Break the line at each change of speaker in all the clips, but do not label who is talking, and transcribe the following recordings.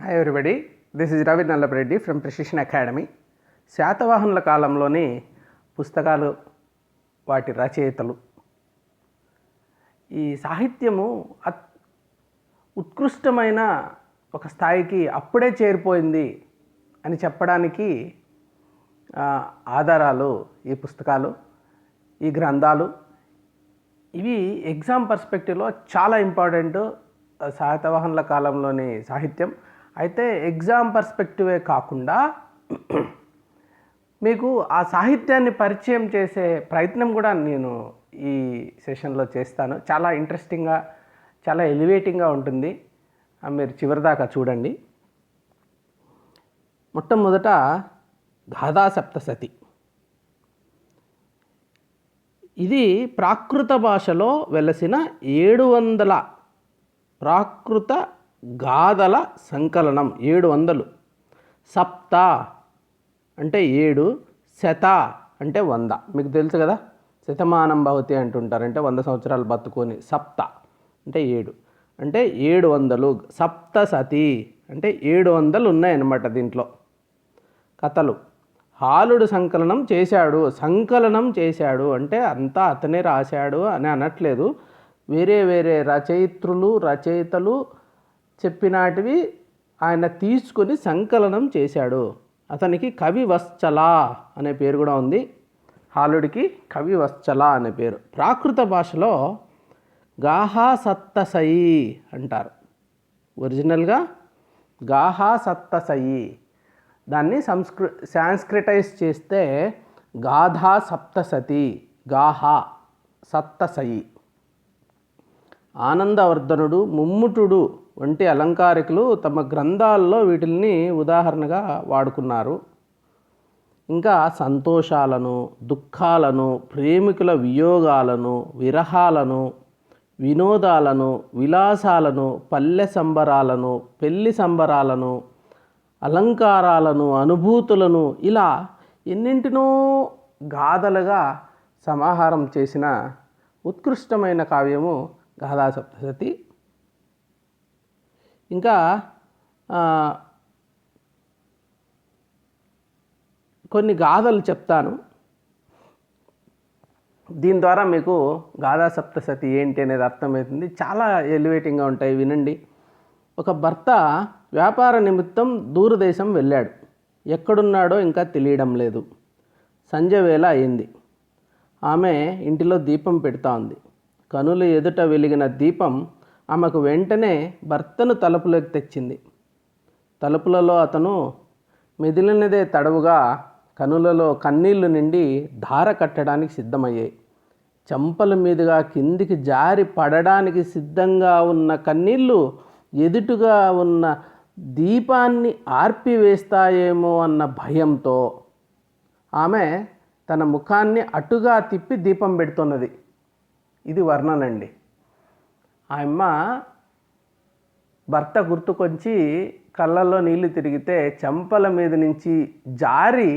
Hi everybody, this is Ravi Nallapareddy from Precision Academy. శాతవాహనుల కాలంలోని పుస్తకాలు, వాటి రచయితలు, ఈ సాహిత్యము ఉత్కృష్టమైన ఒక స్థాయికి అప్పుడే చేరిపోయింది అని చెప్పడానికి ఆధారాలు ఈ పుస్తకాలు, ఈ గ్రంథాలు. ఇవి ఎగ్జామ్ పర్స్పెక్టివ్లో చాలా ఇంపార్టెంట్. శాతవాహనుల కాలంలోని సాహిత్యం అయితే ఎగ్జామ్ పర్స్పెక్టివే కాకుండా మీకు ఆ సాహిత్యాన్ని పరిచయం చేసే ప్రయత్నం కూడా నేను ఈ సెషన్లో చేస్తాను. చాలా ఇంట్రెస్టింగ్గా, చాలా ఎలివేటింగ్గా ఉంటుంది. మీరు చివరిదాకా చూడండి. మొట్టమొదట గాథా సప్తశతి. ఇది ప్రాకృత భాషలో వెలసిన 700 ప్రాకృత గాథల సంకలనం. 700. సప్త అంటే 7, శత అంటే 100. మీకు తెలుసు కదా, శతమానం భవతి అంటుంటారు, అంటే 100 సంవత్సరాలు బతుకొని. సప్త అంటే 7, అంటే 700. సప్తశతి అంటే 700 ఉన్నాయన్నమాట దీంట్లో కథలు. హాలుడు సంకలనం చేశాడు అంటే అంతా అతనే రాశాడు అని అనట్లేదు. వేరే వేరే రచయితలు చెప్పినాటివి ఆయన తీసుకొని సంకలనం చేశాడు. అతనికి కవివత్సల అనే పేరు కూడా ఉంది. హాలుడికి కవివత్సల అనే పేరు. ప్రాకృత భాషలో గాహా సప్తశయి అంటారు. ఒరిజినల్గా గాహా సప్తశయి. దాన్ని సాంస్క్రిటైజ్ చేస్తే గాథా సప్తశతి, గాహా సప్తశయి. ఆనందవర్ధనుడు, ముమ్ముటుడు వంటి అలంకారికులు తమ గ్రంథాల్లో వీటిని ఉదాహరణగా వాడుకున్నారు. ఇంకా సంతోషాలను, దుఃఖాలను, ప్రేమికుల వియోగాలను, విరహాలను, వినోదాలను, విలాసాలను, పల్లె సంబరాలను, పెళ్లి సంబరాలను, అలంకారాలను, అనుభూతులను, ఇలా ఎన్నింటినో గాథలుగా సమాహారం చేసిన ఉత్కృష్టమైన కావ్యము గాథా సప్తశతి. ఇంకా కొన్ని గాథలు చెప్తాను. దీని ద్వారా మీకు గాథా సప్తశతి ఏంటి అనేది అర్థమవుతుంది. చాలా ఎలివేటింగ్గా ఉంటాయి, వినండి. ఒక భర్త వ్యాపార నిమిత్తం దూరదేశం వెళ్ళాడు. ఎక్కడున్నాడో ఇంకా తెలియడం లేదు. సంధ్య వేళ అయింది. ఆమె ఇంటిలో దీపం పెడతా ఉంది. కనుల ఎదుట వెలిగిన దీపం ఆమెకు వెంటనే భర్తను తలుపులోకి తెచ్చింది. తలుపులలో అతను మెదిలినదే తడవుగా కనులలో కన్నీళ్లు నిండి ధార కట్టడానికి సిద్ధమయ్యాయి. చెంపల మీదుగా కిందికి జారి పడడానికి సిద్ధంగా ఉన్న కన్నీళ్లు ఎదుటుగా ఉన్న దీపాన్ని ఆర్పివేస్తాయేమో అన్న భయంతో ఆమె తన ముఖాన్ని అటుగా తిప్పి దీపం పెడుతున్నది. ఇది వర్ణనండి. ఆ అమ్మ భర్త గుర్తుకొచ్చి కళ్ళల్లో నీళ్లు తిరిగితే చెంపల మీద నుంచి జారి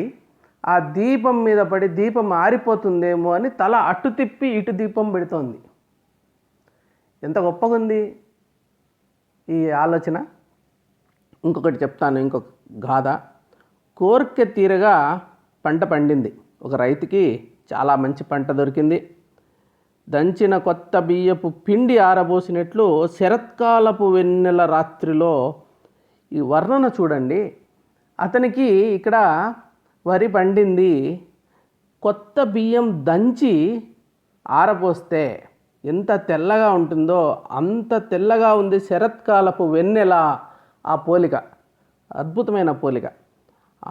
ఆ దీపం మీద పడి దీపం ఆరిపోతుందేమో అని తల అటు తిప్పి ఇటు దీపం పెడుతోంది. ఎంత గొప్పగా ఉంది ఈ ఆలోచన. ఇంకొకటి చెప్తాను, ఇంకొక గాథ. కోర్కె తీరగా పంట పండింది. ఒక రైతుకి చాలా మంచి పంట దొరికింది. దంచిన కొత్త బియ్యపు పిండి ఆరబోసినట్లు శరత్కాలపు వెన్నెల రాత్రిలో, ఈ వర్ణన చూడండి. అతనికి ఇక్కడ వరి పండింది. కొత్త బియ్యం దంచి ఆరబోస్తే ఎంత తెల్లగా ఉంటుందో అంత తెల్లగా ఉంది శరత్కాలపు వెన్నెల. ఆ పోలిక అద్భుతమైన పోలిక.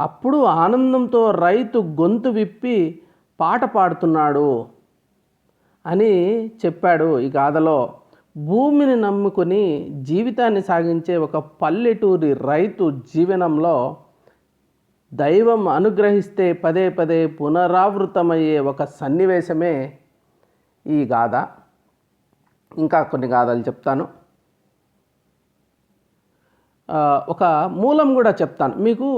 అప్పుడు ఆనందంతో రైతు గొంతు విప్పి పాట పాడుతున్నాడు అని చెప్పాడు ఈ గాథలో. భూమిని నమ్ముకొని జీవితాన్ని సాగించే ఒక పల్లెటూరి రైతు జీవనంలో దైవం అనుగ్రహిస్తే పదే పదే పునరావృతమయ్యే ఒక సన్నివేశమే ఈ గాథ. ఇంకా కొన్ని గాథలు చెప్తాను. ఒక మూలం కూడా చెప్తాను మీకు,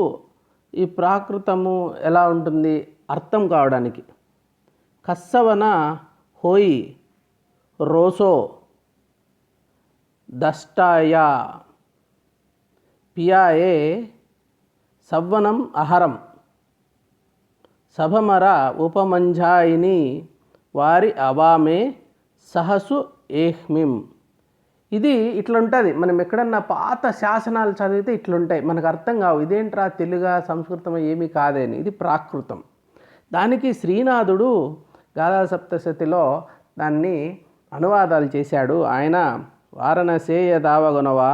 ఈ ప్రాకృతము ఎలా ఉంటుంది అర్థం కావడానికి. కస్సవన హోయి రోసో దష్టాయ పియాయే సవ్వనం అహరం సభమర ఉపమంజాయిని వారి అవామే సహసు ఏహ్మిం. ఇది ఇట్లుంటుంది. మనం ఎక్కడన్నా పాత శాసనాలు చదివితే ఇట్లుంటాయి, మనకు అర్థం కావు. ఇదేంట్రా తెలుగా సంస్కృతం ఏమీ కాదేని. ఇది ప్రాకృతం. దానికి శ్రీనాథుడు గాథా సప్తశతిలో దాన్ని అనువాదాలు చేశాడు. ఆయన వారణసేయ దావగొనవా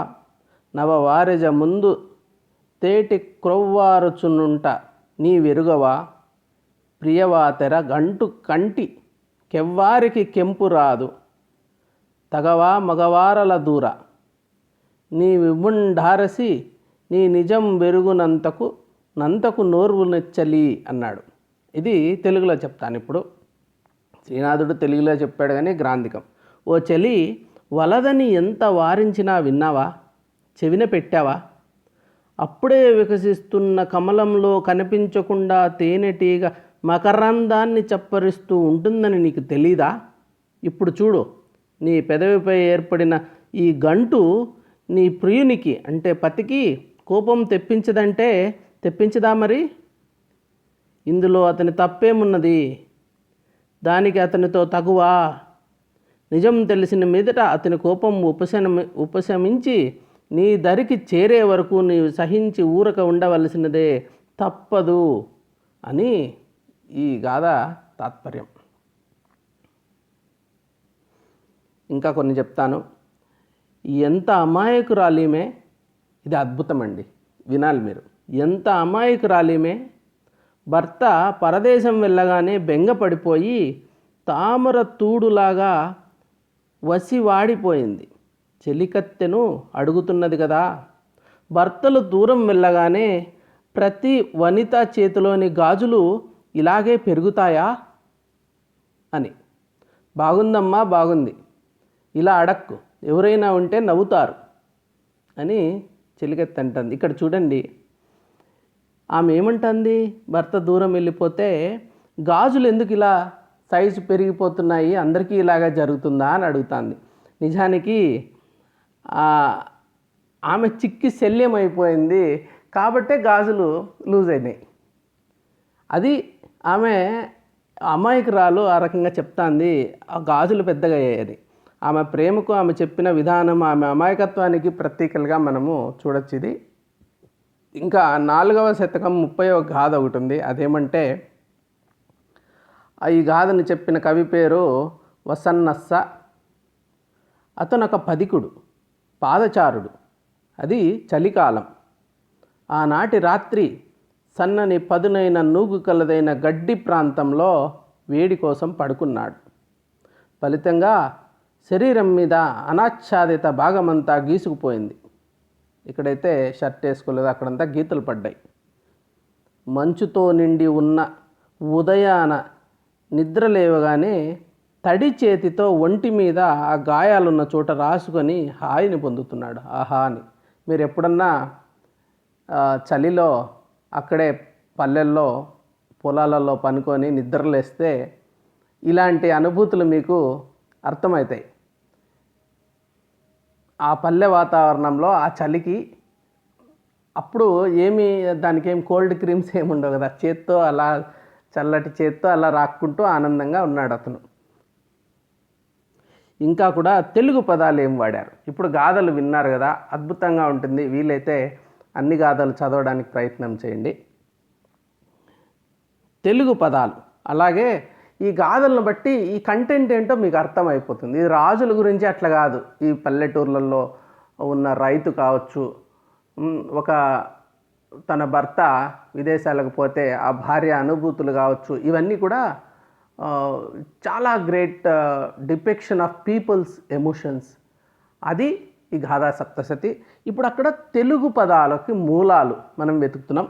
నవ వారిజ ముందు తేటి క్రొవ్వారుచునుంట నీ వెరుగవా ప్రియవాతెర గంటు కంటి కెవ్వారికి కెంపు రాదు తగవా మగవారల దూర నీ విముండారసి నీ నిజం వెరుగునంతకు నంతకు నోర్వు నెచ్చలి అన్నాడు. ఇది తెలుగులో చెప్తాను ఇప్పుడు. శ్రీనాథుడు తెలుగులో చెప్పాడు కానీ గ్రాంధికం. ఓ చలి వలదని ఎంత వారించినా విన్నావా, చెవిన పెట్టావా? అప్పుడే వికసిస్తున్న కమలంలో కనిపించకుండా తేనెటీగ మకరందాన్ని చప్పరిస్తూ ఉంటుందని నీకు తెలీదా? ఇప్పుడు చూడు, నీ పెదవిపై ఏర్పడిన ఈ గంటు నీ ప్రియునికి అంటే పతికి కోపం తెప్పించదంటే తెప్పించదా? మరి ఇందులో అతని తప్పేమున్నది? దానికి అతనితో తగువా? నిజం తెలిసిన మీదట అతని కోపం ఉపశమించి నీ దరికి చేరే వరకు నీవు సహించి ఊరక ఉండవలసినదే, తప్పదు అని ఈ గాథ తాత్పర్యం. ఇంకా కొన్ని చెప్తాను. ఎంత అమాయకురాలీమే, ఇది అద్భుతమండి, వినాలి మీరు. ఎంత అమాయకురాలీమే, భర్త పరదేశం వెళ్ళగానే బెంగపడిపోయి తామర తూడులాగా వసివాడిపోయింది. చెలికత్తెను అడుగుతున్నది కదా, భర్తలు దూరం వెళ్ళగానే ప్రతి వనిత చేతిలోని గాజులు ఇలాగే పెరుగుతాయా అని. బాగుందమ్మా, బాగుంది, ఇలా అడక్కు, ఎవరైనా ఉంటే నవ్వుతారు అని చెలికత్తె అంటుంది. ఇక్కడ చూడండి, ఆమె ఏమంటుంది? భర్త దూరం వెళ్ళిపోతే గాజులు ఎందుకు ఇలా సైజు పెరిగిపోతున్నాయి, అందరికీ ఇలాగా జరుగుతుందా అని అడుగుతుంది. నిజానికి ఆమె చిక్కి శల్యం అయిపోయింది కాబట్టే గాజులు లూజ్ అయినాయి. అది ఆమె అమాయకురాలు ఆ రకంగా చెప్తాంది, ఆ గాజులు పెద్దగా అయ్యాయని. ఆమె ప్రేమకు ఆమె చెప్పిన విధానం, ఆమె అమాయకత్వానికి ప్రతీకలుగా మనము చూడొచ్చు ఇది. ఇంకా 4వ శతకం 30వ గాథ ఒకటి ఉంది. అదేమంటే, ఈ గాథను చెప్పిన కవి పేరు వసన్నస్స. అతను ఒక పదికుడు, పాదచారుడు. అది చలికాలం. ఆనాటి రాత్రి సన్నని పదునైన నూగు కలదైన గడ్డి ప్రాంతంలో వేడి కోసం పడుకున్నాడు. ఫలితంగా శరీరం మీద అనాచ్ఛాదిత భాగమంతా గీసుకుపోయింది. ఇక్కడైతే షర్ట్ వేసుకోలేదు, అక్కడంతా గీతలు పడ్డాయి. మంచుతో నిండి ఉన్న ఉదయాన నిద్ర లేవగానే తడి చేతితో ఒంటి మీద ఆ గాయాలున్న చోట రాసుకొని హాయిని పొందుతున్నాడు. ఆహా అని. మీరు ఎప్పుడన్నా చలిలో అక్కడే పల్లెల్లో పొలాలలో పనుకొని నిద్రలేస్తే ఇలాంటి అనుభూతులు మీకు అర్థమవుతాయి. ఆ పల్లె వాతావరణంలో ఆ చలికి అప్పుడు దానికి ఏం కోల్డ్ క్రీమ్స్ ఏమి ఉండవు కదా, చేత్తో అలా చల్లటి చేత్తో అలా రాక్కుంటూ ఆనందంగా ఉన్నాడు అతను. ఇంకా కూడా తెలుగు పదాలు ఏం వాడారు. ఇప్పుడు గాథలు విన్నారు కదా, అద్భుతంగా ఉంటుంది. వీలైతే అన్ని గాథలు చదవడానికి ప్రయత్నం చేయండి. తెలుగు పదాలు, అలాగే ఈ గాథలను బట్టి ఈ కంటెంట్ ఏంటో మీకు అర్థమైపోతుంది. ఇది రాజుల గురించి అట్లా కాదు. ఈ పల్లెటూర్లలో ఉన్న రైతు కావచ్చు, ఒక తన భర్త విదేశాలకు పోతే ఆ భార్య అనుభూతులు కావచ్చు, ఇవన్నీ కూడా చాలా great depiction of people's emotions. అది ఈ గాథా సప్తశతి. ఇప్పుడు అక్కడ తెలుగు పదాలకి మూలాలు మనం వెతుకుతున్నాం.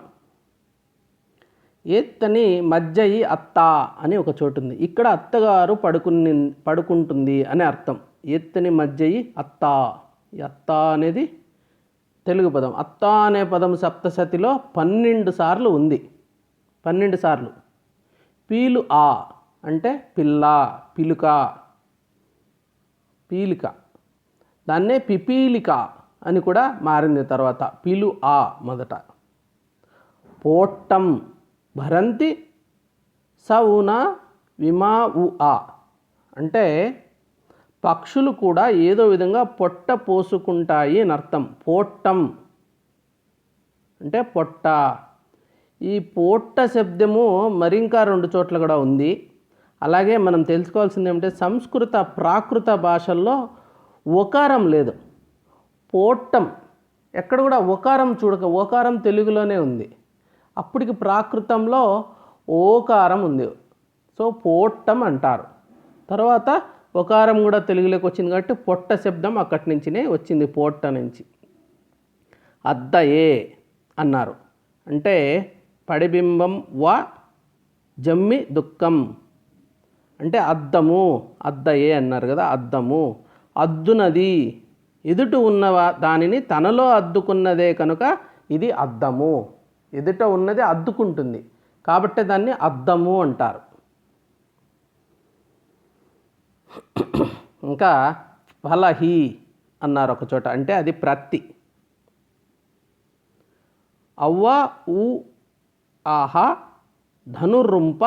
ఏత్తని మజ్జయి అత్త అని ఒక చోటు ఉంది. ఇక్కడ అత్తగారు పడుకుంటుంది అని అర్థం. ఏత్తని మజ్జయి అత్త. ఈ అత్త అనేది తెలుగు పదం. అత్త అనే పదం సప్తశతిలో 12 సార్లు ఉంది. 12 సార్లు. పీలు ఆ అంటే పిల్ల, పిలుక, పీలిక. దాన్నే పిపీలిక అని కూడా మారింది తర్వాత. పిలు ఆ మొదట. పోట్టం భరంతి సౌన విమా ఉ ఆ అంటే పక్షులు కూడా ఏదో విధంగా పొట్ట పోసుకుంటాయి అని అర్థం. పోట్టం అంటే పొట్ట. ఈ పోట్ట శబ్దము మరింకా 2 చోట్ల కూడా ఉంది. అలాగే మనం తెలుసుకోవాల్సింది ఏమంటే సంస్కృత ప్రాకృత భాషల్లో ఒకారం లేదు. పోట్టం ఎక్కడ కూడా ఒకారం చూడక, ఓకారం తెలుగులోనే ఉంది. అప్పటికి ప్రాకృతంలో ఓకారం ఉంది. సో పోట్టం అంటారు. తర్వాత ఒకారం కూడా తెలుగులోకి వచ్చింది కాబట్టి పొట్ట శబ్దం అక్కడి నుంచినే వచ్చింది, పోట్ట నుంచి. అద్దయే అన్నారు అంటే పడిబింబం వ జమ్మి దుఃఖం అంటే అద్దము, అద్దయే అన్నారు కదా, అద్దము. అద్దునది ఎదుట ఉన్న దానిని తనలో అద్దుకున్నదే కనుక ఇది అద్దము. ఎదుట ఉన్నది అద్దుకుంటుంది కాబట్టి దాన్ని అద్దము అంటారు. ఇంకా ఫలహి అన్నారు ఒక చోట, అంటే అది ప్రత్తి. అవ్వ ఊ ఆహ ధనుర్రుంప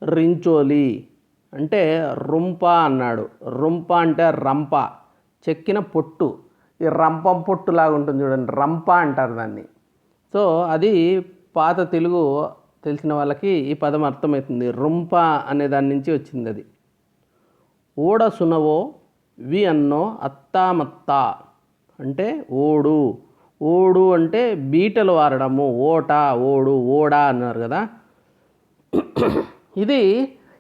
రించోలి అంటే రుంప అన్నాడు. రుంప అంటే రంప, చెక్కిన పొట్టు. ఈ రంపం పొట్టులాగా ఉంటుంది చూడండి, రంప అంటారు దాన్ని. సో అది పాత తెలుగు తెలిసిన వాళ్ళకి ఈ పదం అర్థమవుతుంది. రుంప అనే దాని నుంచి వచ్చింది అది. ఓడ సునవో వి అన్నో అత్తామత్తా అంటే ఓడు. ఓడు అంటే బీటలు వారడము. ఓట, ఓడు, ఓడ అన్నారు కదా.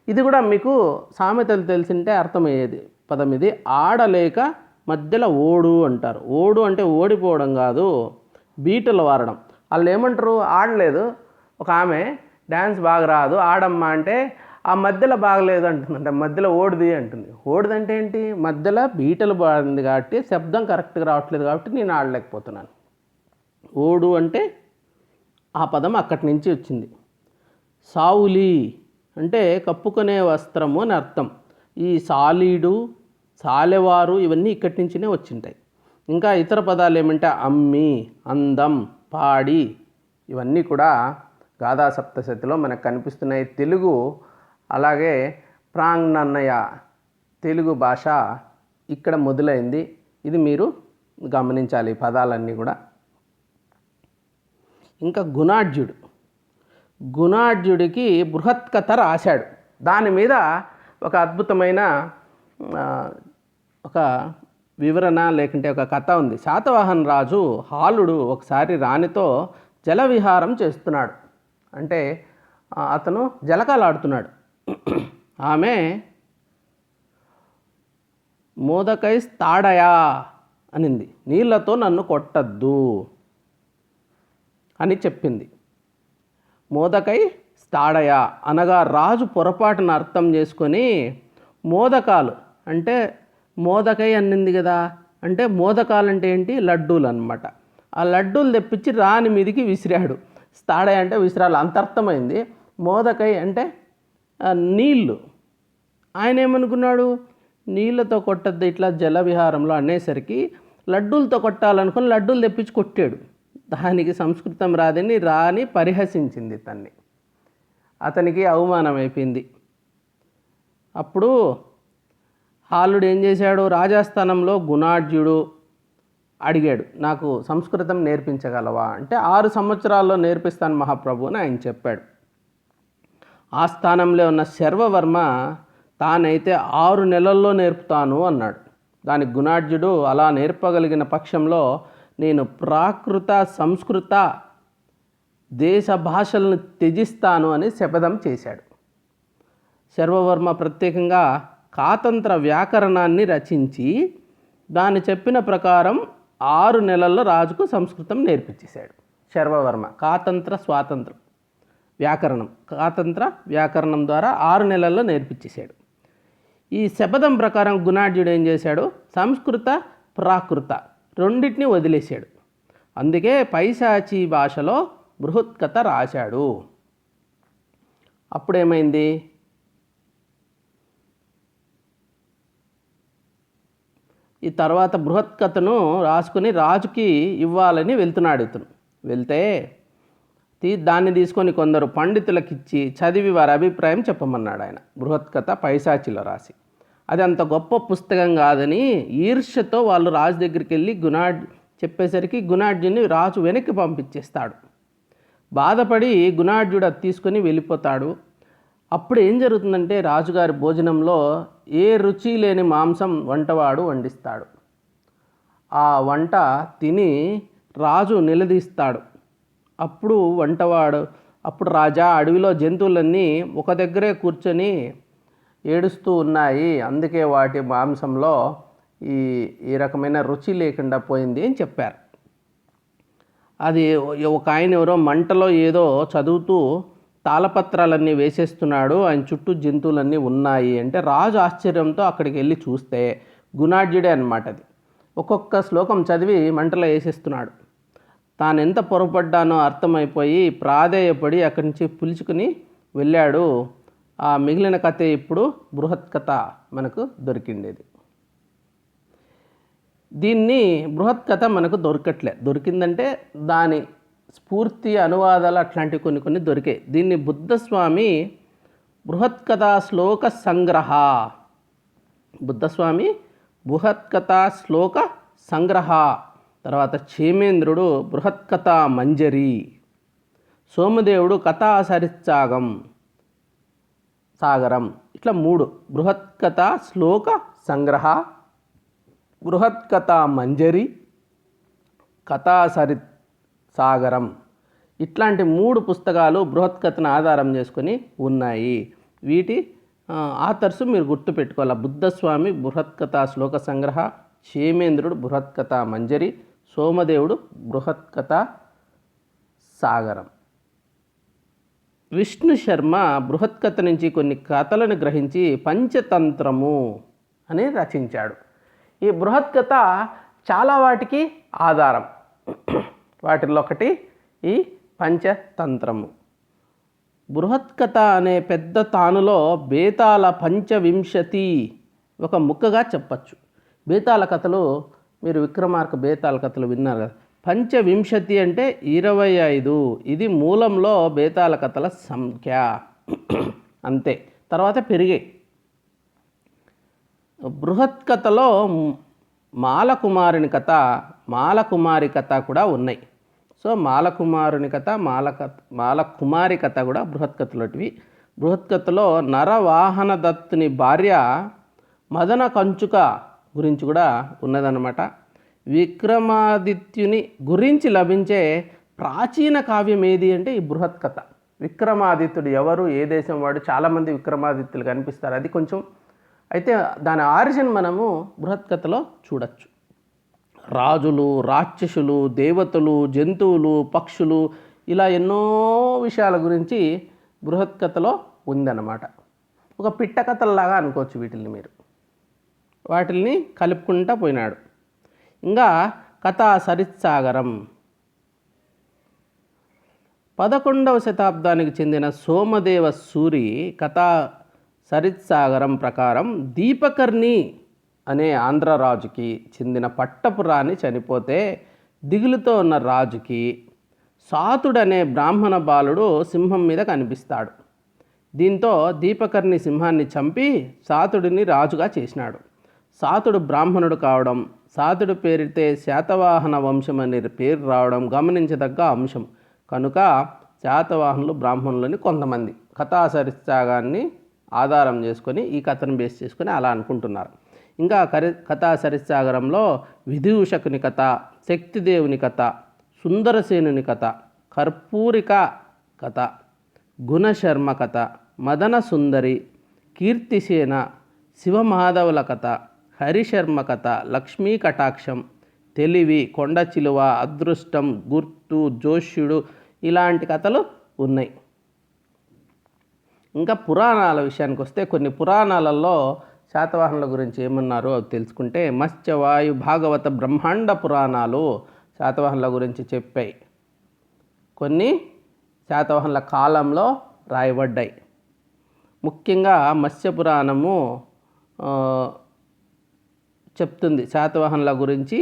ఇది కూడా మీకు సామెతలు తెలిసింటే అర్థమయ్యేది పదం ఇది. ఆడలేక మధ్యలో ఓడు అంటారు. ఓడు అంటే ఓడిపోవడం కాదు, బీటలు వారడం. వాళ్ళు ఏమంటారు, ఆడలేదు ఒక ఆమె, డ్యాన్స్ బాగా రాదు ఆడమ్మా అంటే ఆ మధ్యలో బాగలేదు అంటుందంటే మధ్యలో ఓడిది అంటుంది. ఓడిది అంటే ఏంటి, మధ్యలో బీటలు బాగుంది కాబట్టి శబ్దం కరెక్ట్గా రావట్లేదు కాబట్టి నేను ఆడలేకపోతున్నాను. ఓడు అంటే ఆ పదం అక్కడి నుంచి వచ్చింది. సావులి అంటే కప్పుకునే వస్త్రము అని అర్థం. ఈ సాలీడు, సాలెవారు ఇవన్నీ ఇక్కడి నుంచినే వచ్చింటాయి. ఇంకా ఇతర పదాలు ఏమంటే అమ్మి, అందం, పాడి ఇవన్నీ కూడా గాథా సప్తశతిలో మనకు కనిపిస్తున్నాయి. తెలుగు అలాగే ప్రాంగ్నన్నయ తెలుగు భాష ఇక్కడ మొదలైంది. ఇది మీరు గమనించాలి ఈ పదాలన్నీ కూడా. ఇంకా గుణాఢ్యుడికి బృహత్కథ రాశాడు. దాని మీద ఒక అద్భుతమైన ఒక వివరణ లేకుంటే ఒక కథ ఉంది. శాతవాహన రాజు హాలుడు ఒకసారి రాణితో జలవిహారం చేస్తున్నాడు. అంటే అతను జలకాలాడుతున్నాడు. ఆమె మోదకై స్తాడయా అనింది, నీళ్లతో నన్ను కొట్టద్దు అని చెప్పింది. మోదకై స్తాడయా అనగా రాజు పొరపాటును అర్థం చేసుకొని మోదకాలు అంటే మోదకై అన్నింది కదా, అంటే మోదకాలు అంటే ఏంటి, లడ్డూలు అన్నమాట. ఆ లడ్డూలు తెప్పించి రాణి మీదికి విసిరాడు. స్తాడయ అంటే విసిరాలు, అంతర్థమైంది. మోదకై అంటే నీళ్ళు. ఆయన ఏమనుకున్నాడు, నీళ్ళతో కొట్టద్దు ఇట్లా జల విహారంలో అనేసరికి లడ్డూలతో కొట్టాలనుకుని లడ్డూలు తెప్పించి కొట్టాడు. దానికి సంస్కృతం రాదని రాని పరిహసించింది తన్ని. అతనికి అవమానం అయిపోయింది. అప్పుడు హాలుడు ఏం చేశాడు, రాజాస్థానంలో గుణాఢ్యుడు అడిగాడు, నాకు సంస్కృతం నేర్పించగలవా అంటే 6 సంవత్సరాల్లో నేర్పిస్తాను మహాప్రభు అని ఆయన చెప్పాడు. ఆ స్థానంలో ఉన్న శర్వవర్మ తానైతే 6 నెలల్లో నేర్పుతాను అన్నాడు. దానికి గుణాఢ్యుడు అలా నేర్పగలిగిన పక్షంలో నేను ప్రాకృత సంస్కృత దేశ భాషలను త్యజిస్తాను అని శపథం చేశాడు. శర్వవర్మ ప్రత్యేకంగా కాతంత్ర వ్యాకరణాన్ని రచించి దాన్ని చెప్పిన ప్రకారం 6 నెలల్లో రాజుకు సంస్కృతం నేర్పించేశాడు శర్వవర్మ. స్వాతంత్ర వ్యాకరణం, కాతంత్ర వ్యాకరణం ద్వారా 6 నెలల్లో నేర్పించేశాడు. ఈ శపథం ప్రకారం గుణాఢ్యుడు ఏం చేశాడు, సంస్కృత ప్రాకృత రెండింటిని వదిలేశాడు. అందుకే పైశాచీ భాషలో బృహత్కథ రాశాడు. అప్పుడేమైంది, ఈ తర్వాత బృహత్ కథను రాసుకుని రాజుకి ఇవ్వాలని వెళ్తున్నాడు ఇతను. వెళ్తే దాన్ని తీసుకొని కొందరు పండితులకు ఇచ్చి చదివి వారి అభిప్రాయం చెప్పమన్నాడు ఆయన. బృహత్ కథ పైశాచిలో రాసి. అది అంత గొప్ప పుస్తకం కాదని ఈర్ష్యతో వాళ్ళు రాజు దగ్గరికి వెళ్ళి చెప్పేసరికి గుణాఢ్యుని రాజు వెనక్కి పంపించేస్తాడు. బాధపడి గుణాఢ్యుడు అది తీసుకొని వెళ్ళిపోతాడు. అప్పుడు ఏం జరుగుతుందంటే రాజుగారి భోజనంలో ఏ రుచి లేని మాంసం వంటవాడు వండిస్తాడు. ఆ వంట తిని రాజు నిలదీస్తాడు. అప్పుడు వంటవాడు, అప్పుడు రాజా, అడవిలో జంతువులన్నీ ఒక దగ్గరే కూర్చొని ఏడుస్తూ ఉన్నాయి, అందుకే వాటి మాంసంలో ఈ రకమైన రుచి లేకుండా పోయింది అని చెప్పారు. అది ఒక ఆయన ఎవరో మంటలో ఏదో చదువుతూ తాళపత్రాలన్నీ వేసేస్తున్నాడు, ఆయన చుట్టూ జంతువులన్నీ ఉన్నాయి అంటే రాజు ఆశ్చర్యంతో అక్కడికి వెళ్ళి చూస్తే గుణాఢ్యుడే అన్నమాట. అది ఒక్కొక్క శ్లోకం చదివి మంటలో వేసేస్తున్నాడు. తాను ఎంత పొరపడ్డానో అర్థమైపోయి ప్రాధేయపడి అక్కడి నుంచి పిలుచుకుని వెళ్ళాడు. ఆ మిగిలిన కథ ఇప్పుడు బృహత్ కథ మనకు దొరికిండేది. దీన్ని బృహత్ కథ మనకు దొరికిందంటే దాని స్ఫూర్తి అనువాదాలు అట్లాంటివి కొన్ని దొరికాయి. దీన్ని బుద్ధస్వామి బృహత్ కథా శ్లోక సంగ్రహ, బుద్ధస్వామి బృహత్ కథా శ్లోక సంగ్రహ, తర్వాత క్షేమేంద్రుడు బృహత్ కథా మంజరి, సోమదేవుడు కథా సాగరం, ఇట్లా 3 బృహత్ కథా శ్లోక సంగ్రహ, బృహత్ కథా మంజరి, కథా సాగరం, ఇట్లాంటి 3 పుస్తకాలు బృహత్ కథను ఆధారం చేసుకొని ఉన్నాయి. వీటి ఆథర్స్ మీరు గుర్తుపెట్టుకోవాలి. బుద్ధస్వామి బృహత్ కథా శ్లోక సంగ్రహ, క్షేమేంద్రుడు బృహత్ కథా మంజరి, సోమదేవుడు బృహత్ కథా సాగరం. విష్ణు శర్మ బృహత్ కథ నుంచి కొన్ని కథలను గ్రహించి పంచతంత్రము అని రచించాడు. ఈ బృహత్ కథ చాలా వాటికి ఆధారం. వాటిల్లో ఒకటి ఈ పంచతంత్రము. బృహత్ కథ అనే పెద్ద తానులో బేతాళ పంచవింశతి ఒక ముక్కగా చెప్పచ్చు. బేతాళ కథలు మీరు విక్రమార్క బేతాళ కథలు విన్నారు కదా. పంచవింశతి అంటే 25. ఇది మూలంలో బేతాళ కథల సంఖ్య అంతే, తర్వాత పెరిగాయి. బృహత్ కథలో మాలకుమారి కథ కూడా ఉన్నాయి. సో మాలకుమారుని కథ, మాలకుమారి కథ కూడా బృహత్ కథలోటివి. బృహత్ కథలో నరవాహన దత్తుని భార్య మదన కంచుక గురించి కూడా ఉన్నదన్నమాట. విక్రమాదిత్యుని గురించి లభించే ప్రాచీన కావ్యం ఏది అంటే ఈ బృహత్ కథ. విక్రమాదిత్యుడు ఎవరు, ఏ దేశం వాడు, చాలామంది విక్రమాదిత్యులు కనిపిస్తారు. అది కొంచెం అయితే దాని ఆరిజిన్ మనము బృహత్ కథలో చూడొచ్చు. రాజులు, రాక్షసులు, దేవతలు, జంతువులు, పక్షులు, ఇలా ఎన్నో విషయాల గురించి బృహత్ కథలో ఉందన్నమాట. ఒక పిట్ట కథల్లాగా అనుకోవచ్చు వీటిల్ని మీరు. వాటిల్ని కలుపుకుంటా పోయినాడు. ఇంకా కథా సరిత్సాగరం 11వ శతాబ్దానికి చెందిన సోమదేవ సూరి కథా సరిత్సాగరం ప్రకారం దీపకర్ణి అనే ఆంధ్రరాజుకి చెందిన పట్టపురాణి చనిపోతే దిగులుతో ఉన్న రాజుకి సాతుడనే బ్రాహ్మణ బాలుడు సింహం మీద కనిపిస్తాడు. దీంతో దీపకర్ణి సింహాన్ని చంపి సాతుడిని రాజుగా చేసినాడు. సాతుడు బ్రాహ్మణుడు కావడం, సాతుడు పేరితే శాతవాహన వంశం అనే పేరు రావడం గమనించదగ్గ అంశం. కనుక శాతవాహనులు బ్రాహ్మణులని కొంతమంది కథాసరిత్సాగాన్ని ఆధారం చేసుకొని ఈ కథను బేస్ చేసుకొని అలా అనుకుంటున్నారు. ఇంకా కథా సరిత్సాగరంలో విదూషకుని కథ, శక్తిదేవుని కథ, సుందరసేనుని కథ, కర్పూరిక కథ, గుణశర్మ కథ, మదన సుందరి, కీర్తిసేన, శివమాధవుల కథ, హరిశర్మ కథ, లక్ష్మీ కటాక్షం, తెలివి, కొండ చిలువ, అదృష్టం, గుర్తు, జోష్యుడు, ఇలాంటి కథలు ఉన్నాయి. ఇంకా పురాణాల విషయానికి వస్తే కొన్ని పురాణాలలో శాతవాహనుల గురించి ఏమన్నారో అవి తెలుసుకుంటే మత్స్యవాయు భాగవత బ్రహ్మాండ పురాణాలు శాతవాహనుల గురించి చెప్పాయి. కొన్ని శాతవాహనుల కాలంలో రాయబడ్డాయి. ముఖ్యంగా మత్స్య పురాణము చెప్తుంది. శాతవాహనుల గురించి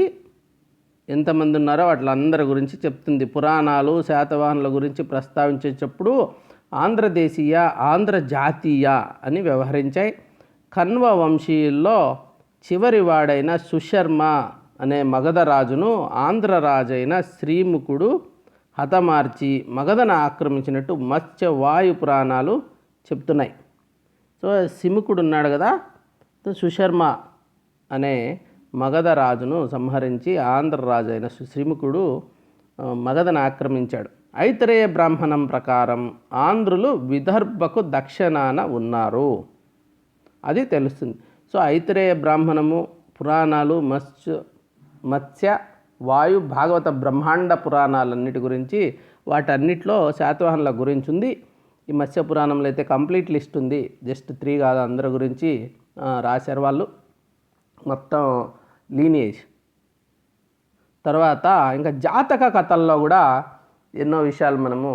ఎంతమంది ఉన్నారో వాళ్ళందరి గురించి చెప్తుంది. పురాణాలు శాతవాహనుల గురించి ప్రస్తావించేటప్పుడు ఆంధ్రదేశీయ, ఆంధ్రజాతీయ అని వ్యవహరించాయి. కణ్వ వంశీయుల్లో చివరి వాడైన సుశర్మ అనే మగధరాజును ఆంధ్రరాజైన శ్రీముఖుడు హతమార్చి మగధను ఆక్రమించినట్టు మత్స్య వాయు పురాణాలు చెప్తున్నాయి. సో సిముకుడు ఉన్నాడు కదా, సుశర్మ అనే మగధరాజును సంహరించి ఆంధ్రరాజు అయిన శ్రీముఖుడు మగధను ఆక్రమించాడు. ఐతరేయ బ్రాహ్మణం ప్రకారం ఆంధ్రులు విదర్భకు దక్షిణాన ఉన్నారు, అది తెలుస్తుంది. సో ఐతరేయ బ్రాహ్మణము, పురాణాలు, మత్స్య వాయు భాగవత బ్రహ్మాండ పురాణాలన్నిటి గురించి, వాటన్నిటిలో శాతవాహనుల గురించి ఉంది. ఈ మత్స్య పురాణంలో అయితే కంప్లీట్ లిస్ట్ ఉంది, జస్ట్ 3 కాదు, అందరి గురించి రాశారు వాళ్ళు, మొత్తం లీనియేజ్. తర్వాత ఇంకా జాతక కథల్లో కూడా ఎన్నో విషయాలు మనము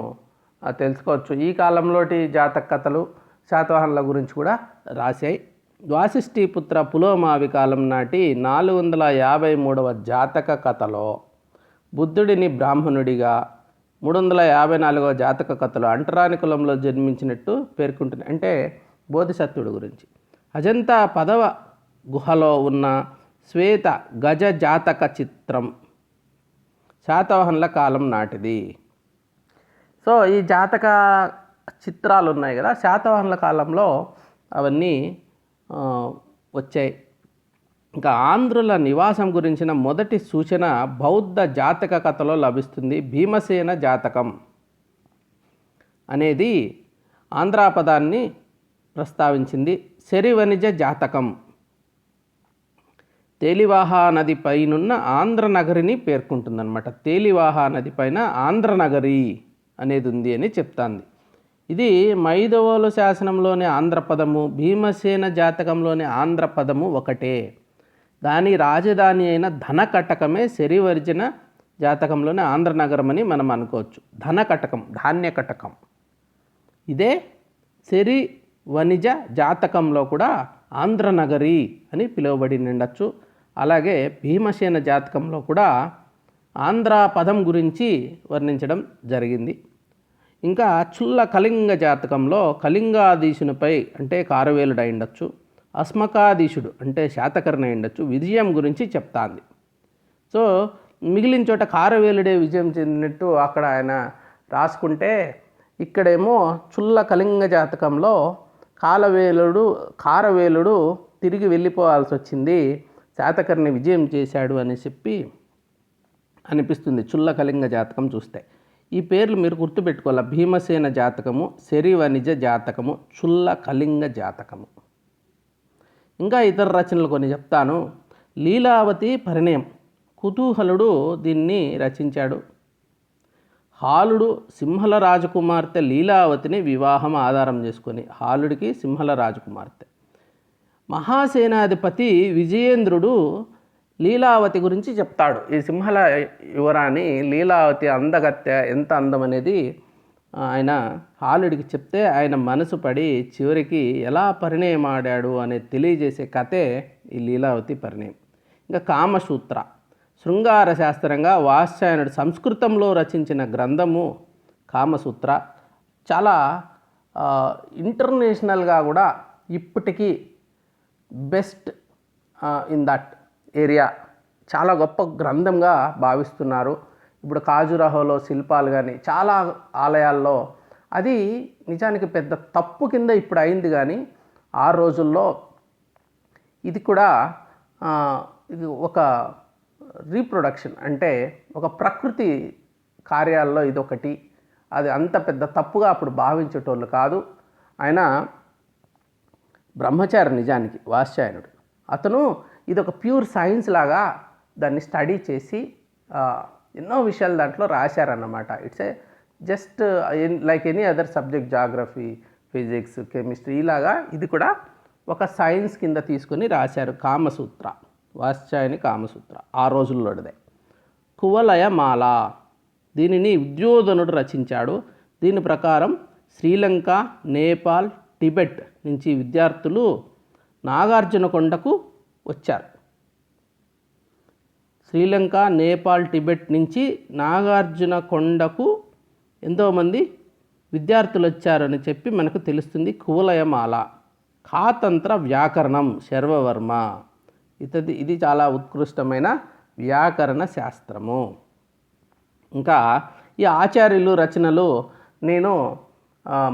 తెలుసుకోవచ్చు. ఈ కాలంలోటి జాతక కథలు శాతవాహనుల గురించి కూడా రాశాయి. వాసిష్ఠీపుత్ర పులోమావి కాలం నాటి 453వ జాతక కథలో బుద్ధుడిని బ్రాహ్మణుడిగా, 354వ జాతక కథలో అంటరాని కులంలో జన్మించినట్టు పేర్కొంటున్నాయి. అంటే బోధిసత్వుడి గురించి. అజంతా 10వ గుహలో ఉన్న శ్వేత గజ జాతక చిత్రం శాతవాహనుల కాలం నాటిది. సో ఈ జాతక చిత్రాలు ఉన్నాయి కదా, శాతవాహనుల కాలంలో అవన్నీ వచ్చాయి. ఇంకా ఆంధ్రుల నివాసం గురించిన మొదటి సూచన బౌద్ధ జాతక కథలో లభిస్తుంది. భీమసేన జాతకం అనేది ఆంధ్రా పదాన్ని ప్రస్తావించింది. శరివనిజ జాతకం తేలివాహా నది పైనున్న ఆంధ్రనగరిని పేర్కొంటుందన్నమాట. తేలివాహా నది పైన ఆంధ్రనగరి అనేది ఉంది అని చెప్తాంది. ఇది మైదవోలు శాసనంలోని ఆంధ్రపదము, భీమసేన జాతకంలోని ఆంధ్రపదము ఒకటే. దాని రాజధాని అయిన ధనకటకమే శరివర్జన జాతకంలోని ఆంధ్రనగరం అని మనం అనుకోవచ్చు. ధనకటకం, ధాన్యకటకం. ఇదే శరి వనిజ జాతకంలో కూడా ఆంధ్రనగరి అని పిలువబడి ఉండొచ్చు. అలాగే భీమసేన జాతకంలో కూడా ఆంధ్ర పదం గురించి వర్ణించడం జరిగింది. ఇంకా చుల్ల కళింగ జాతకంలో కళింగాధీశునిపై అంటే కారవేలుడు అయి ఉండొచ్చు, అస్మకాధీశుడు అంటే శాతకర్ణి అయి ఉండొచ్చు విజయం గురించి చెప్తాంది. సో మిగిలిన చోట కారవేలుడే విజయం చెందినట్టు అక్కడ ఆయన రాసుకుంటే, ఇక్కడేమో చుల్ల కళింగ జాతకంలో కారవేలుడు తిరిగి వెళ్ళిపోవాల్సి వచ్చింది, శాతకర్ణి విజయం చేశాడు అని చెప్పి అనిపిస్తుంది చుల్ల కళింగ జాతకం చూస్తే. ఈ పేర్లు మీరు గుర్తుపెట్టుకోవాలి. భీమసేన జాతకము, శరివనిజ జాతకము, చుల్ల కళింగ జాతకము. ఇంకా ఇతర రచనలు కొన్ని చెప్తాను. లీలావతి పరిణయం, కుతూహలుడు దీన్ని రచించాడు. హాలుడు సింహల రాజకుమార్తె లీలావతిని వివాహం ఆధారం చేసుకొని, హాలుడికి సింహల రాజకుమార్తె. మహాసేనాధిపతి విజయేంద్రుడు లీలావతి గురించి చెప్తాడు. ఈ సింహల యువరాణి లీలావతి అందగత్తె, ఎంత అందం అనేది ఆయన హాలుడికి చెప్తే ఆయన మనసు పడి చివరికి ఎలా పరిణయమాడాడు అనేది తెలియజేసే కథే ఈ లీలావతి పరిణయం. ఇంకా కామసూత్ర, శృంగార శాస్త్రంగా వాత్స్యాయనుడు సంస్కృతంలో రచించిన గ్రంథము కామసూత్ర. చాలా ఇంటర్నేషనల్గా కూడా ఇప్పటికీ బెస్ట్ ఇన్ దట్ ఏరియా, చాలా గొప్ప గ్రంథంగా భావిస్తున్నారు. ఇప్పుడు ఖాజురాహోలో శిల్పాలు కానీ చాలా ఆలయాల్లో అది నిజానికి పెద్ద తప్పు కింద ఇప్పుడు అయింది, కానీ ఆ రోజుల్లో ఇది కూడా ఇది ఒక రీప్రొడక్షన్, అంటే ఒక ప్రకృతి కార్యాల్లో ఇదొకటి. అది అంత పెద్ద తప్పుగా అప్పుడు భావించేటోళ్ళు కాదు. ఆయన బ్రహ్మచారి నిజానికి వాత్స్యాయనుడు. అతను ఇది ఒక ప్యూర్ సైన్స్ లాగా దాన్ని స్టడీ చేసి ఎన్నో విషయాలు దాంట్లో రాశారన్నమాట. It's a just like any other subject, geography, physics, chemistry, ఇలాగా ఇది కూడా ఒక సైన్స్ కింద తీసుకొని రాశారు. కామసూత్ర, వాత్స్యాయని కామసూత్ర ఆ రోజుల్లోదే. కువలయమాల, దీనిని ఉద్యోధనుడు రచించాడు. దీని ప్రకారం శ్రీలంక, నేపాల్, టిబెట్ నుంచి విద్యార్థులు నాగార్జున కొండకు వచ్చారు. శ్రీలంక, నేపాల్, టిబెట్ నుంచి నాగార్జున కొండకు ఎంతోమంది విద్యార్థులు వచ్చారని చెప్పి మనకు తెలుస్తుంది. కువలయమాల. ఖాతంత్ర వ్యాకరణం శర్వవర్మ. ఇది చాలా ఉత్కృష్టమైన వ్యాకరణ శాస్త్రము. ఇంకా ఈ ఆచార్యులు రచనలు నేను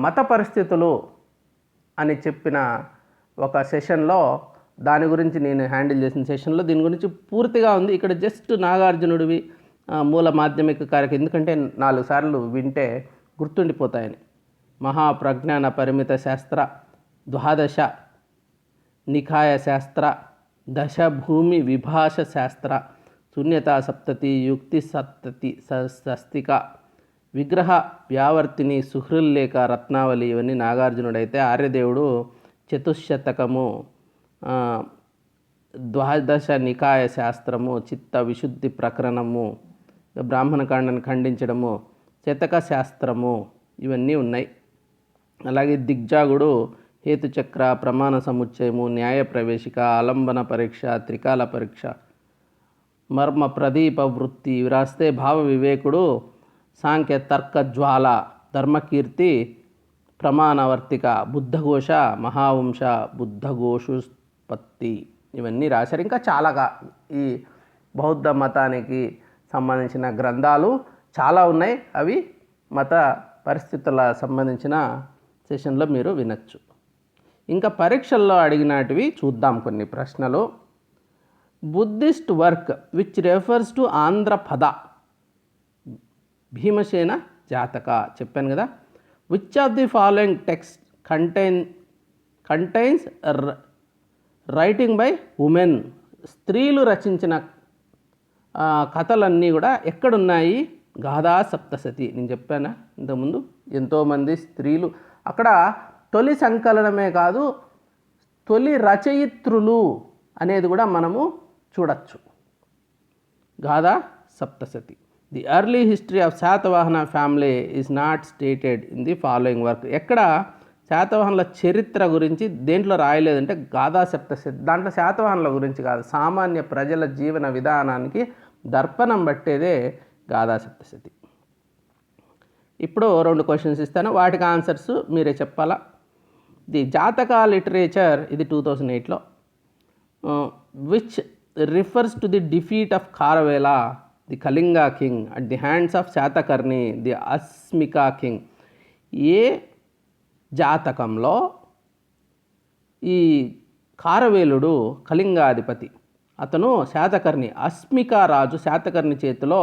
మత పరిస్థితులు అని చెప్పిన ఒక సెషన్లో దాని గురించి నేను హ్యాండిల్ చేసిన సెషన్లో దీని గురించి పూర్తిగా ఉంది. ఇక్కడ జస్ట్ నాగార్జునుడివి మూల మాధ్యమిక కార్యక్రమం, ఎందుకంటే 4 సార్లు వింటే గుర్తుండిపోతాయని. మహాప్రజ్ఞాన పరిమిత శాస్త్ర, ద్వాదశ నికాయ శాస్త్ర, దశభూమి విభాష శాస్త్ర, శూన్యతా సప్తతి, యుక్తి సప్తతి, సస్తిక, విగ్రహ వ్యావర్తిని, సుహృల్లేఖ, రత్నావళి ఇవన్నీ నాగార్జునుడైతే ఆర్యదేవుడు చతుశతకము, ద్వాదశ నికాయ శాస్త్రము, చిత్త విశుద్ధి ప్రకరణము, బ్రాహ్మణకాండను ఖండించడము, శతక శాస్త్రము ఇవన్నీ ఉన్నాయి. అలాగే దిగ్జాగుడు హేతుచక్ర, ప్రమాణ సముచ్చయము, న్యాయ ప్రవేశిక, ఆలంబన పరీక్ష, త్రికాల పరీక్ష, మర్మ ప్రదీప వృత్తి ఇవి రాస్తే భావ వివేకుడు సాంఖ్య తర్క జ్వాల, ధర్మకీర్తి, ప్రమాణవర్తిక, బుద్ధఘోష, మహావంశ, బుద్ధఘోషుత్పత్తి ఇవన్నీ రాశారు. ఇంకా చాలాగా ఈ బౌద్ధ మతానికి సంబంధించిన గ్రంథాలు చాలా ఉన్నాయి. అవి మత పరిస్థితుల సంబంధించిన సెషన్లో మీరు వినొచ్చు. ఇంకా పరీక్షల్లో అడిగినటివి చూద్దాం కొన్ని ప్రశ్నలు. Buddhist work which refers to Andhrapatha, Bhimasena Jataka చెప్పాను కదా. Which of the following text contains writing by women, స్త్రీలు రచించిన కథలన్నీ కూడా ఎక్కడున్నాయి? గాథా సప్తశతి. నేను చెప్పానా ఇంతకుముందు, ఎంతోమంది స్త్రీలు అక్కడ. తొలి సంకలనమే కాదు, తొలి రచయిత్రులు అనేది కూడా మనము చూడచ్చు. Gatha Saptashati. The early history of Satavahana family is not stated in the following work. ఎక్కడ శాతవాహనుల చరిత్ర గురించి దేంట్లో రాయలేదంటే గాథా సప్తశతి. దాంట్లో శాతవాహనుల గురించి కాదు, సామాన్య ప్రజల జీవన విధానానికి దర్పణం పట్టేదే గాథా సప్తశతి. ఇప్పుడు 2 క్వశ్చన్స్ ఇస్తాను, వాటికి ఆన్సర్స్ మీరే చెప్పాలా. ది జాతక లిటరేచర్, ఇది 2008లో, which refers to the defeat of Kharavela, the Kalinga king at the hands of Satakarni, the Asmaka king. ఏ జాతకంలో ఈ ఖారవేలుడు కళింగాధిపతి, అతను శాతకర్ణి, అస్మికా రాజు శాతకర్ణి చేతిలో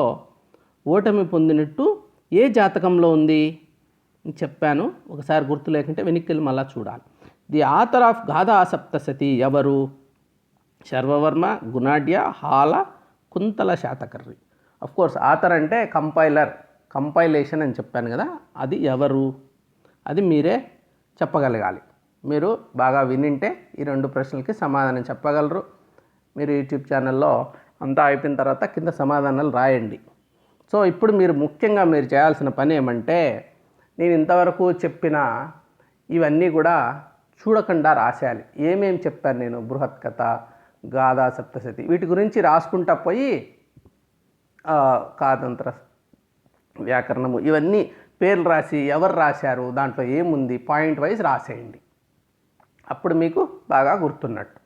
ఓటమి పొందినట్టు ఏ జాతకంలో ఉంది చెప్పాను. ఒకసారి గుర్తు లేకుంటే వెనక్కి మళ్ళీ చూడాలి. The author of Gatha Saptashati ఎవరు? శర్వవర్మ, గుణాఢ్య, హాల, కుంతల శాతకర్ణి. కోర్స్ ఆథర్ అంటే కంపైలేషన్ అని చెప్పాను కదా, అది ఎవరు? అది మీరే చెప్పగలగాలి. మీరు బాగా వినింటే ఈ 2 ప్రశ్నలకి సమాధానం చెప్పగలరు. మీరు యూట్యూబ్ ఛానల్లో అంతా అయిపోయిన తర్వాత కింద సమాధానాలు రాయండి. సో ఇప్పుడు మీరు ముఖ్యంగా మీరు చేయాల్సిన పని ఏమంటే, నేను ఇంతవరకు చెప్పిన ఇవన్నీ కూడా చూడకుండా రాసేయాలి. ఏమేమి చెప్పాను నేను, బృహత్ కథ, గాథా సప్తశతి, వీటి గురించి రాసుకుంటా పోయి కాతంత్ర వ్యాకరణము ఇవన్నీ పేర్లు రాసి ఎవరు రాశారు, దాంట్లో ఏముంది, పాయింట్ వైజ్ రాసేయండి. అప్పుడు మీకు బాగా గుర్తున్నట్టు.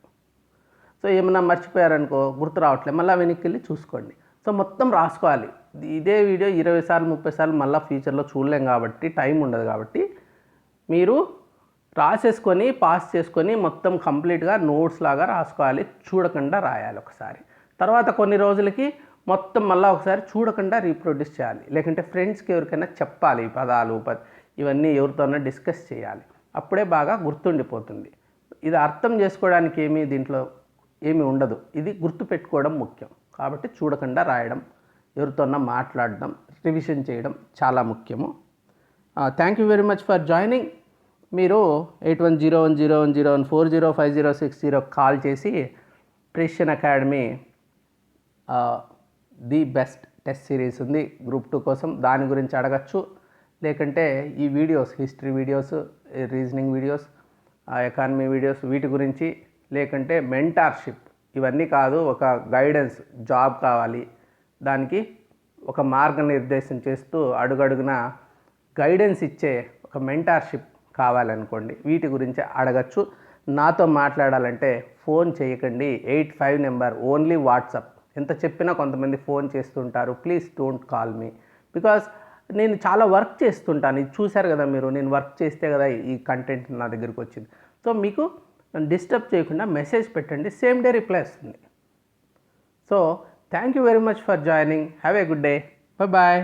సో ఏమన్నా మర్చిపోయారనుకో, గుర్తు రావట్లేదు, మళ్ళీ వెనక్కి వెళ్ళి చూసుకోండి. సో మొత్తం రాసుకోవాలి. ఇదే వీడియో 20 సార్లు 30 సార్లు మళ్ళీ ఫ్యూచర్లో చూడలేం కాబట్టి, టైం ఉండదు కాబట్టి, మీరు రాసేసుకొని పాస్ చేసుకొని మొత్తం కంప్లీట్గా నోట్స్ లాగా రాసుకోవాలి. చూడకుండా రాయాలి ఒకసారి. తర్వాత కొన్ని రోజులకి మొత్తం మళ్ళీ ఒకసారి చూడకుండా రీప్రొడ్యూస్ చేయాలి. లేకుంటే ఫ్రెండ్స్కి ఎవరికైనా చెప్పాలి. పదాలు ఇవన్నీ ఎవరితోనైనా డిస్కస్ చేయాలి. అప్పుడే బాగా గుర్తుండిపోతుంది. ఇది అర్థం చేసుకోవడానికి దీంట్లో ఏమీ ఉండదు. ఇది గుర్తుపెట్టుకోవడం ముఖ్యం. కాబట్టి చూడకుండా రాయడం, ఎవరితోన్నా మాట్లాడడం, రివిజన్ చేయడం చాలా ముఖ్యము. Thank you very much for joining. మీరు 810101040506 కాల్ చేసి precision academy the best test series ఉంది గ్రూప్ 2 కోసం, దాని గురించి అడగచ్చు. లేకంటే ఈ videos, history videos, reasoning videos, economy videos, వీటి గురించి, లేకంటే మెంటార్షిప్ ఇవన్నీ కాదు, ఒక గైడెన్స్ జాబ్ కావాలి, దానికి ఒక మార్గనిర్దేశం చేస్తూ అడుగడుగున గైడెన్స్ ఇచ్చే ఒక మెంటార్షిప్ కావాలనుకోండి, వీటి గురించి అడగచ్చు. నాతో మాట్లాడాలంటే ఫోన్ చేయకండి, 85 నెంబర్, ఓన్లీ వాట్సాప్. ఎంత చెప్పినా కొంతమంది ఫోన్ చేస్తుంటారు. Please don't call me, because నేను చాలా వర్క్ చేస్తుంటాను. ఇది చూశారు కదా మీరు, నేను వర్క్ చేస్తే కదా ఈ కంటెంట్ నా దగ్గరికి వచ్చింది. సో మీకు డిస్టర్బ్ చేయకుండా మెసేజ్ పెట్టండి, సేమ్ డే రిప్లై వస్తుంది. So thank you very much for joining. Have a good day. Bye.